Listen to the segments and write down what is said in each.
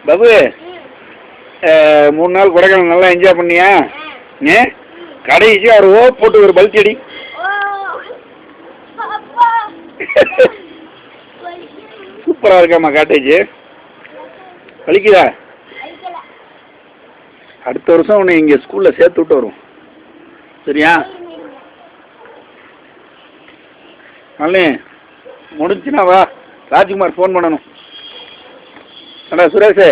பாபு 3 நாள் கொடைக்கானல் நல்லா என்ஜாய் பண்ணியா? கடைசியாக ஒரு போட்டு ஒரு பல்க் அடி. சூப்பராக இருக்காம்மா காட்டேஜ். வலிக்குதா? அடுத்த வருஷம் உன்னை இங்கே ஸ்கூலில் சேர்த்து விட்டு வரும். சரியா? நல்ல முடிஞ்சுன்னா வா. ராஜ்குமார் ஃபோன் பண்ணணும். அடா சுரேஷ்,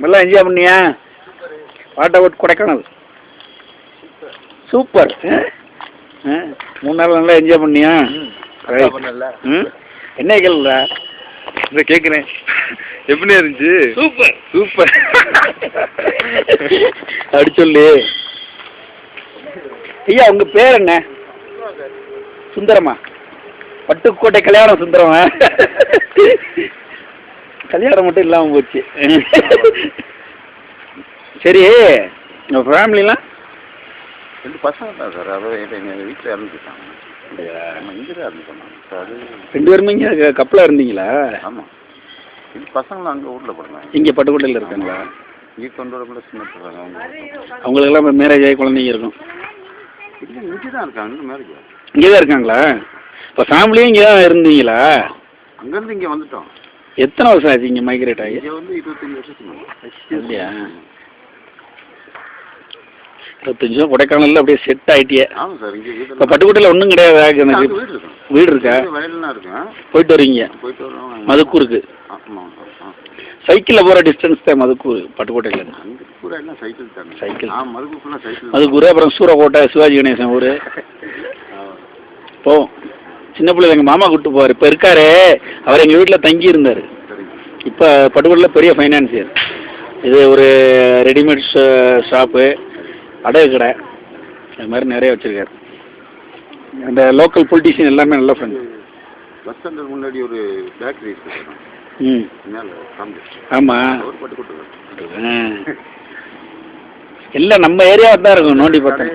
நல்லா என்ஜாய் பண்ணியா? What about Kodaikanal? சூப்பர். 3 நாள் நல்லா என்ஜாய் பண்ணியா? என்ன கேள்விடா? இதை கேட்குறேன். எப்படி இருந்துச்சு? சூப்பர் சூப்பர் அப்படி சொல்லு. ஐயா உங்க பேர் என்ன? சுந்தரமா? பட்டுக்கோட்டை கல்யாணம் சுந்தரமா? கல்யாணம் மட்டும் இல்லாமல் போச்சு. சரி, உங்கள் ஃபேமிலிலாம்? 2 பசங்க தான் சார். அதாவது எங்கள் வீட்டில் இறந்துட்டாங்க. இங்கே தான் இருந்துட்டாங்க சார். 2 பேருமே இங்கே கப்பலாக இருந்தீங்களா? ஆமாம். இது பசங்களும் அங்கே ஊரில் போடுறாங்க. இங்கே பட்டுக்கோட்டையில் இருக்காங்களா? இங்கே கொண்டு வர கூட சின்ன போடுறாங்க. அவங்களுக்கெல்லாம் இப்போ மேரேஜ் ஆகி குழந்தைங்க இருக்கும். இல்லை, இங்கே தான் இருக்காங்க. இன்னும் மேரேஜ் இங்கே தான் இருக்காங்களா? இப்போ ஃபேமிலியும் இங்கே தான் இருந்தீங்களா? அங்கேருந்து இங்கே வந்துட்டோம். எத்தனை வருஷம் ஆச்சு இங்கே மைக்ரேட் ஆகி? இங்கே வந்து 25 வருஷத்துக்கு. இல்லையா? 25 வருஷம் கொடைக்கானலில் அப்படியே செட் ஆகிட்டியே. ஆமாம் சார். இங்கே வீட்டில் இப்போ பட்டுக்கோட்டையில் ஒன்றும் கிடையாது. எனக்கு வீடு இருக்கும். வீடு இருக்கா? வயல்லாம் இருக்கும். போயிட்டு வருவீங்க? போயிட்டு வருவோம். மதுக்கூருக்கு ஆமாம். சைக்கிளில் போகிற டிஸ்டன்ஸ் தான் மதுக்கூர் பட்டுக்கோட்டையில். அங்கே பூரா எல்லாம் சைக்கிள் தானே. சைக்கிள். மதுக்கு ஃபுல்லாக சைக்கிள். மதுக்கூர், அப்புறம் சூரக்கோட்டை, சிவாஜி கணேசன் ஊர். போ சின்ன பிள்ளைல எங்கள் மாமா கூப்பிட்டு போவார். இப்போ இருக்காரு, அவர் எங்கள் வீட்டில் தங்கி இருந்தார். இப்போ பட்டுக்கோட்டையில் பெரிய ஃபைனான்சியர். இது ஒரு ரெடிமேட் ஷாப்பு, அடகு கடை, அது மாதிரி நிறைய வச்சுருக்காரு. அந்த லோக்கல் பொலிட்டீஷியன் எல்லாமே நல்ல ஃப்ரெண்டு. பஸ் ஸ்டாண்டுக்கு முன்னாடி ஒரு பேக்கரி இருக்கு. ஆமாம். எல்லாம் நம்ம ஏரியாவில் தான் இருக்கும். நோண்டி பார்த்தேன்.